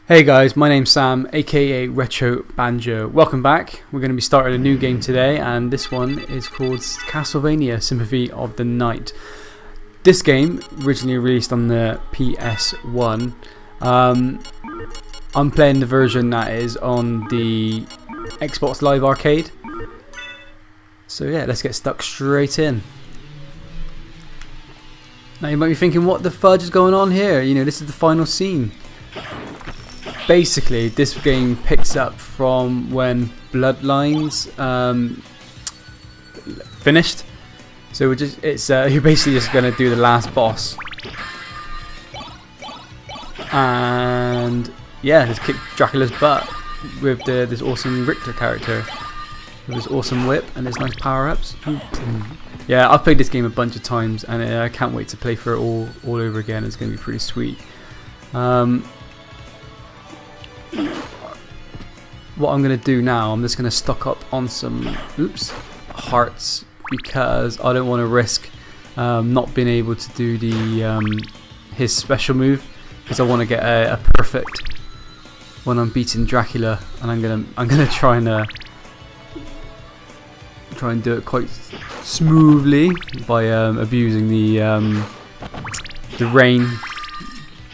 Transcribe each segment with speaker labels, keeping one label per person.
Speaker 1: Hey guys, my name's Sam, aka RetroBanjo. Welcome back. We're going to be starting a new game today, and this one is called Castlevania Symphony of the Night. This game, originally released on the PS1, I'm playing the version that is on the Xbox Live Arcade. So yeah, let's get stuck straight in. Now you might be thinking, what the fudge is going on here? You know, this is the final scene. Basically, this game picks up from when Bloodlines finished. So you're basically just gonna do the last boss, and yeah, just kick Dracula's butt with this awesome Richter character with his awesome whip and his nice power-ups. Yeah, I've played this game a bunch of times, and I can't wait to play for it all over again. It's gonna be pretty sweet. What I'm going to do now, I'm just going to stock up on some hearts, because I don't want to risk not being able to do the his special move, because I want to get a perfect when I'm beating Dracula, and I'm gonna try and do it quite smoothly by abusing the rain,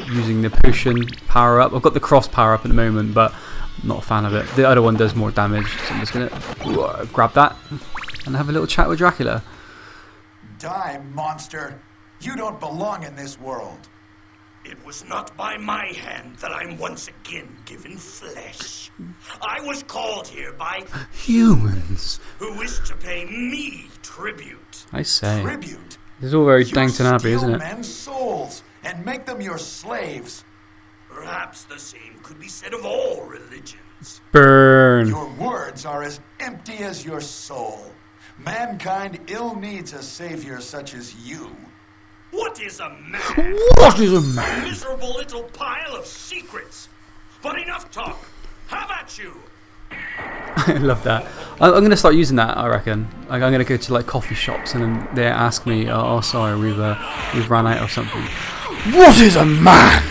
Speaker 1: using the potion power up. I've got the cross power up at the moment, but I'm not a fan of it. The other one does more damage, so I'm just gonna grab that and have a little chat with Dracula.
Speaker 2: Die, monster! You don't belong in this world.
Speaker 3: It was not by my hand that I'm once again given flesh. I was called here by
Speaker 1: humans
Speaker 3: who wish to pay me tribute.
Speaker 1: I say.
Speaker 2: Tribute?
Speaker 1: It's all very Downton Abbey, isn't it?
Speaker 2: Men's souls and make them your slaves.
Speaker 3: Perhaps the same could be said of all religions.
Speaker 1: Burn.
Speaker 2: Your words are as empty as your soul. Mankind ill needs a savior such as you.
Speaker 3: What is a man?
Speaker 1: What is a man?
Speaker 3: A miserable little pile of secrets. But enough talk. How about you?
Speaker 1: I love that. I'm going to start using that, I reckon. I'm going to go to like coffee shops, and then they ask me, oh sorry, we've ran out of something. What is a man?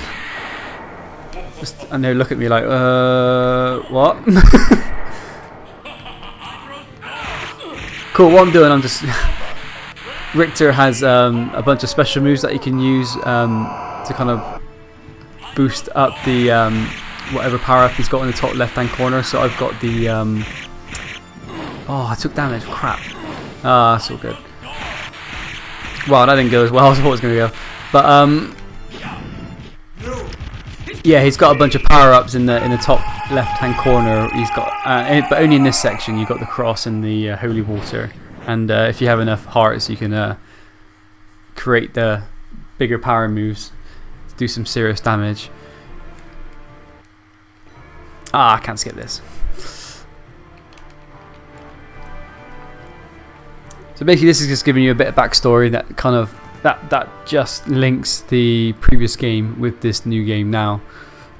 Speaker 1: And they look at me like, what? Cool, what I'm doing, I'm just... Richter has a bunch of special moves that you can use to kind of boost up the whatever power up he's got in the top left hand corner. So I've got the... oh, I took damage, crap. That's all good. Well, that didn't go as well as I thought it was going to go. But, yeah, he's got a bunch of power-ups in the top left-hand corner. He's got, but only in this section. You've got the cross and the holy water, and if you have enough hearts, you can create the bigger power moves to do some serious damage. I can't skip this. So basically, this is just giving you a bit of backstory that kind of that just links the previous game with this new game now.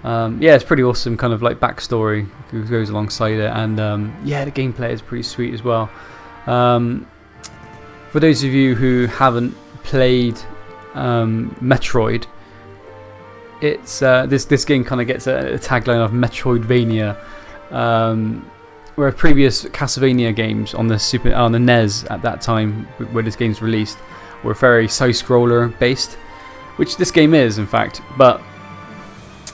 Speaker 1: Yeah, it's pretty awesome, kind of like backstory goes alongside it, and yeah, the gameplay is pretty sweet as well. For those of you who haven't played Metroid, it's this game kind of gets a tagline of Metroidvania, where previous Castlevania games on the NES at that time, where this game's released, were very side-scroller based, which this game is in fact, but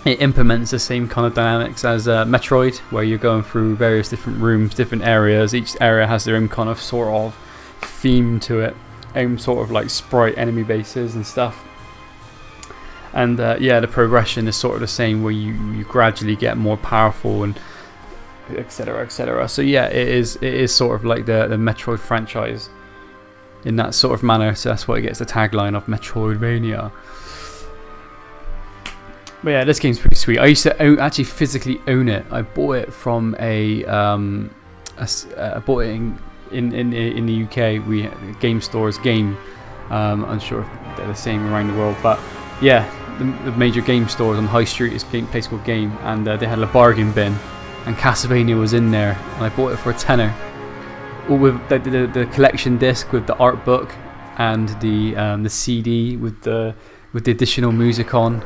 Speaker 1: it implements the same kind of dynamics as Metroid, where you're going through various different rooms, different areas. Each area has their own kind of sort of theme to it, own sort of like sprite enemy bases and stuff. And yeah, the progression is sort of the same, where you gradually get more powerful and etc, etc. So yeah, it is sort of like the Metroid franchise in that sort of manner, so that's why it gets the tagline of Metroidvania. But yeah, this game's pretty sweet. I used to actually physically own it. I bought it from I bought it in the UK. We game stores game. I'm sure if they're the same around the world, but yeah, the major game stores on High Street is a place called Game, and they had a bargain bin, and Castlevania was in there, and I bought it for a tenner. All with the collection disc with the art book and the CD with the additional music on.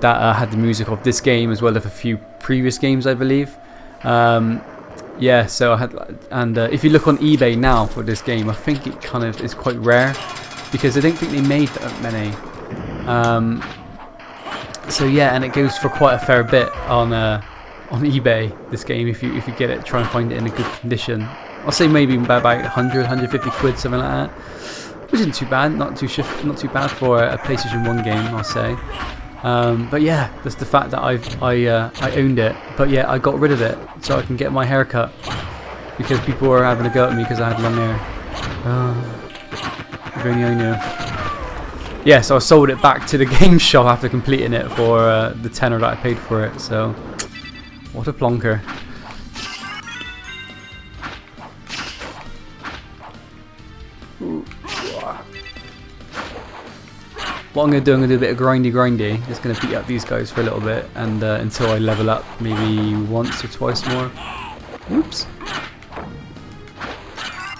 Speaker 1: that had the music of this game as well as a few previous games, I believe. Yeah, so I had, and if you look on eBay now for this game, I think it kind of is quite rare because I don't think they made that many. So yeah, and it goes for quite a fair bit on eBay. This game, if you get it, try and find it in a good condition. I'll say maybe about 100, 150 quid, something like that, which isn't too bad. Not too bad for a PlayStation 1 game, I'll say. But yeah, that's the fact that I owned it. But yeah, I got rid of it so I can get my hair cut because people were having a go at me because I had long hair. If only I knew. Yeah, so I sold it back to the game shop after completing it for the tenner that I paid for it. So what a plonker. What I'm going to do a bit of grindy. Just going to beat up these guys for a little bit and until I level up maybe once or twice more. Oops.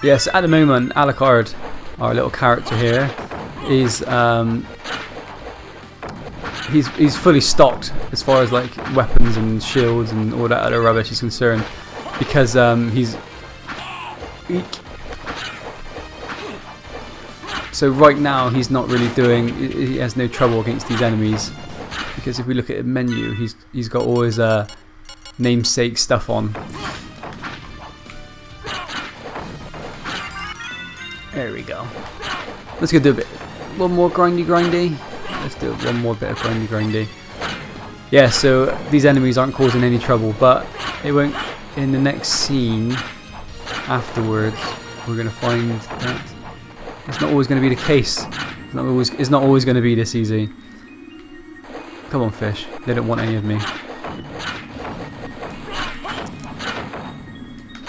Speaker 1: Yes, at the moment, Alucard, our little character here, is he's fully stocked as far as like weapons and shields and all that other rubbish is concerned, because he's. So right now he's not really doing. He has no trouble against these enemies because if we look at the menu, he's got all his namesake stuff on. There we go. Let's go do a bit. One more grindy. Let's do one more bit of grindy. Yeah. So these enemies aren't causing any trouble, but it won't. In the next scene afterwards, we're gonna find that. It's not always going to be the case. It's not always going to be this easy. Come on, fish. They don't want any of me.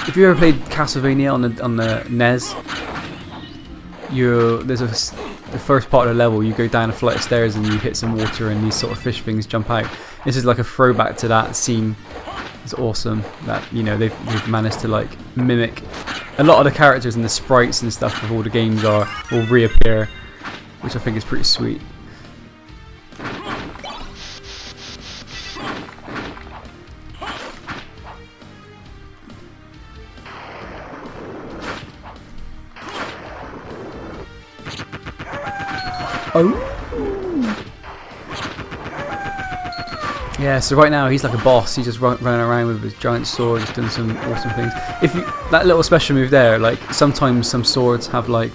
Speaker 1: If you ever played Castlevania on the NES, the first part of the level, you go down a flight of stairs and you hit some water and these sort of fish things jump out. This is like a throwback to that scene. It's awesome that they've managed to like mimic. A lot of the characters and the sprites and stuff of all the games will reappear, which I think is pretty sweet. Oh. Yeah, so right now he's like a boss. He's just running around with his giant sword, just doing some awesome things. That little special move there, like sometimes some swords have like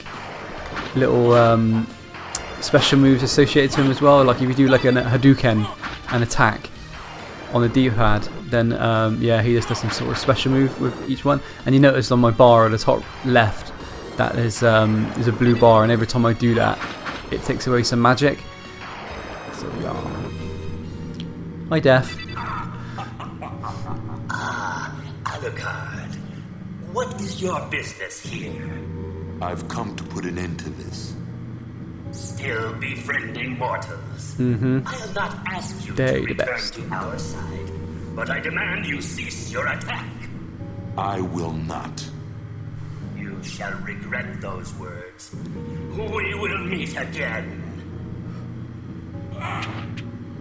Speaker 1: little special moves associated to them as well. Like if you do like a Hadouken, an attack on the D-pad, then yeah, he just does some sort of special move with each one. And you notice on my bar at the top left that there's a blue bar, and every time I do that, it takes away some magic. So yeah. Hi, Death.
Speaker 3: Alucard, what is your business here?
Speaker 2: I've come to put an end to this.
Speaker 3: Still befriending mortals.
Speaker 1: Mm-hmm.
Speaker 3: I'll not ask you
Speaker 1: They're
Speaker 3: to
Speaker 1: the
Speaker 3: return
Speaker 1: best.
Speaker 3: to our side, but I demand you cease your attack.
Speaker 2: I will not.
Speaker 3: You shall regret those words. We will meet again.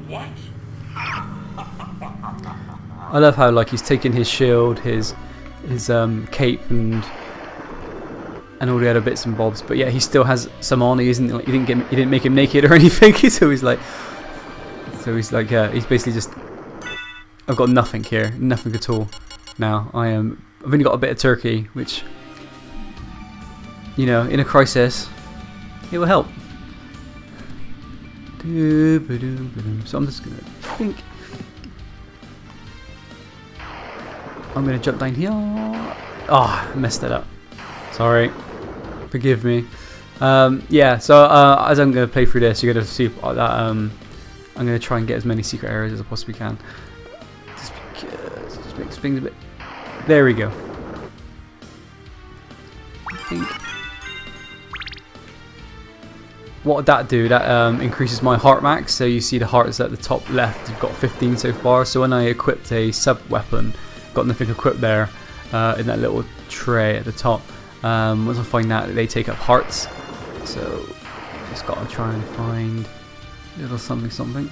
Speaker 3: What?
Speaker 1: I love how like he's taking his shield, his cape, and all the other bits and bobs. But yeah, he still has some on. He didn't make him naked or anything. so he's like, he's basically just. I've got nothing here, nothing at all. Now I've only got a bit of turkey, which in a crisis, it will help. So I'm just gonna think. I'm gonna jump down here. Oh, I messed it up. Sorry. Forgive me. Yeah. So as I'm gonna play through this, you're gonna see that. I'm gonna try and get as many secret areas as I possibly can. Just because it just makes things a bit. There we go. I think. What would that do? That increases my heart max. So you see the hearts at the top left. You've got 15 so far. So when I equipped a sub weapon, got nothing equipped there in that little tray at the top. Once I find that, they take up hearts. So just gotta try and find a little something.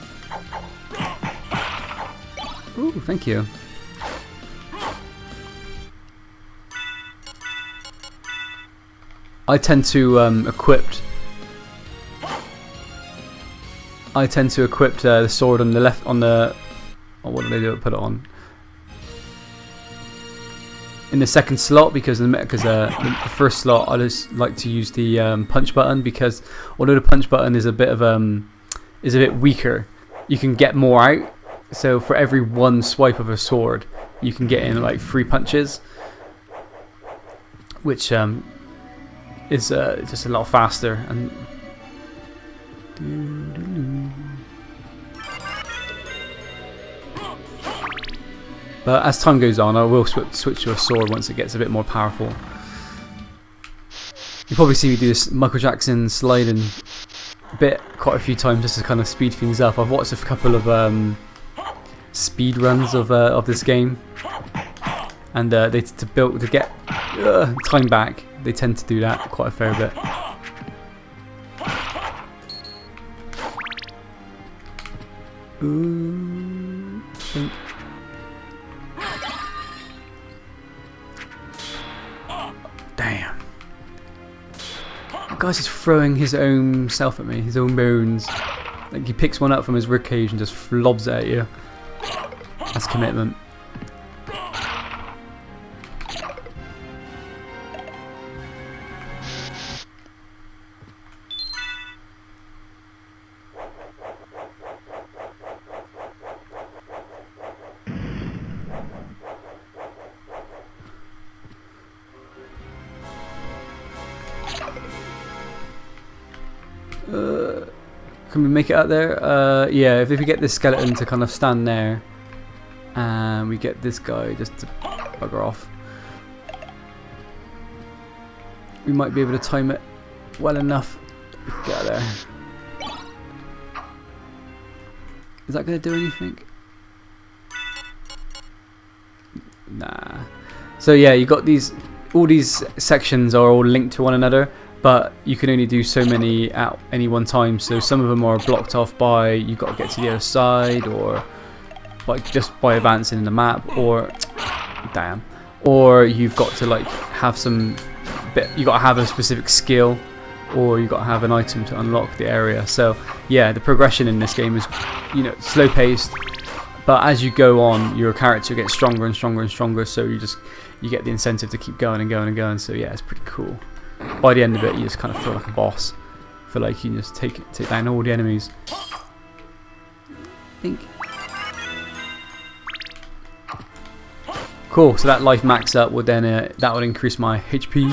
Speaker 1: Ooh, thank you. I tend to equip the sword on the left, on the... Oh, what do they do? Put it on in the second slot, because the first slot I just like to use the punch button, because although the punch button is a bit weaker, you can get more out. So for every one swipe of a sword, you can get in like 3 punches, which is just a lot faster. And but as time goes on, I will switch to a sword once it gets a bit more powerful. You probably see me do this Michael Jackson sliding bit quite a few times just to kind of speed things up. I've watched a couple of speed runs of this game, and to get time back, they tend to do that quite a fair bit. Ooh, I think. Damn. That guy's just throwing his own self at me, his own bones. Like he picks one up from his ribcage and just flobs it at you. That's commitment. Can we make it out there? Yeah, if we get this skeleton to kind of stand there, and we get this guy just to bugger off, we might be able to time it well enough to get out there. Is that going to do anything? Nah. So yeah, you got these. All these sections are all linked to one another, but you can only do so many at any one time. So some of them are blocked off by you've got to get to the other side, or just by advancing in the map, or or you've got to like have some bit. You got to have a specific skill, or you got to have an item to unlock the area. So yeah, the progression in this game is, slow paced, but as you go on, your character gets stronger and stronger and stronger. So you get the incentive to keep going and going and going. So yeah, it's pretty cool. By the end of it, you just kind of feel like a boss. Feel like you can just take down all the enemies. Think. Cool. So that life max up would then that would increase my HP.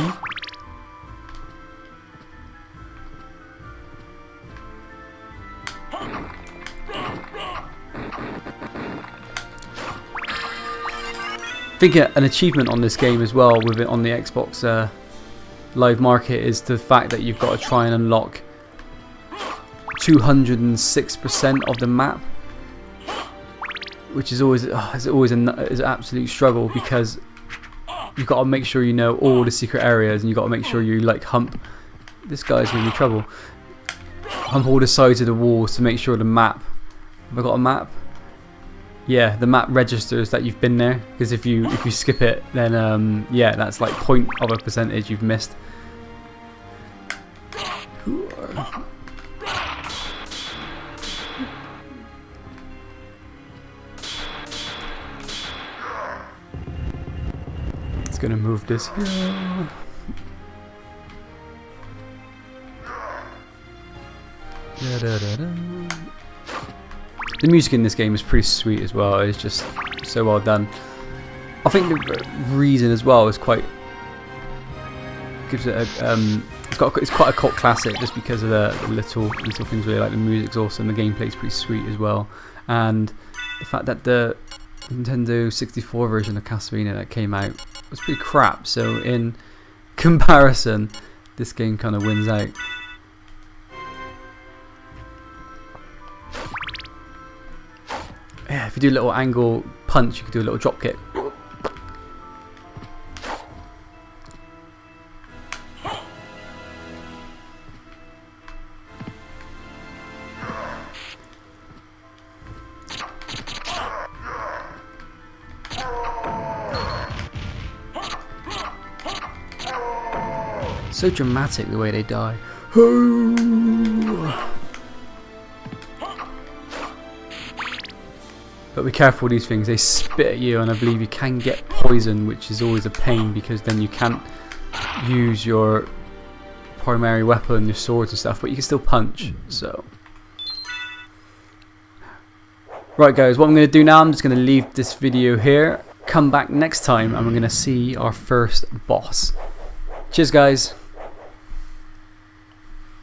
Speaker 1: I think an achievement on this game as well, with it on the Xbox Live Market, is the fact that you've got to try and unlock 206% of the map, which is always an absolute struggle, because you've got to make sure you know all the secret areas, and you've got to make sure you hump. This guy's gonna be trouble. Hump all the sides of the walls to make sure the map. Have I got a map? Yeah, the map registers that you've been there, because if you skip it, then yeah, that's like 0.% you've missed. It's gonna move this here. The music in this game is pretty sweet as well. It's just so well done. I think the reason as well is gives it a it's quite a cult classic, just because of the little things really. Like the music's awesome, the gameplay's pretty sweet as well, and the fact that the Nintendo 64 version of Castlevania that came out was pretty crap. So in comparison, this game kind of wins out. Yeah, if you do a little angle punch, you can do a little drop kick. So dramatic the way they die. But be careful with these things, they spit at you, and I believe you can get poisoned, which is always a pain because then you can't use your primary weapon, your swords and stuff, but you can still punch. So right guys, what I'm going to do now, I'm just going to leave this video here, come back next time and we're going to see our first boss. Cheers guys.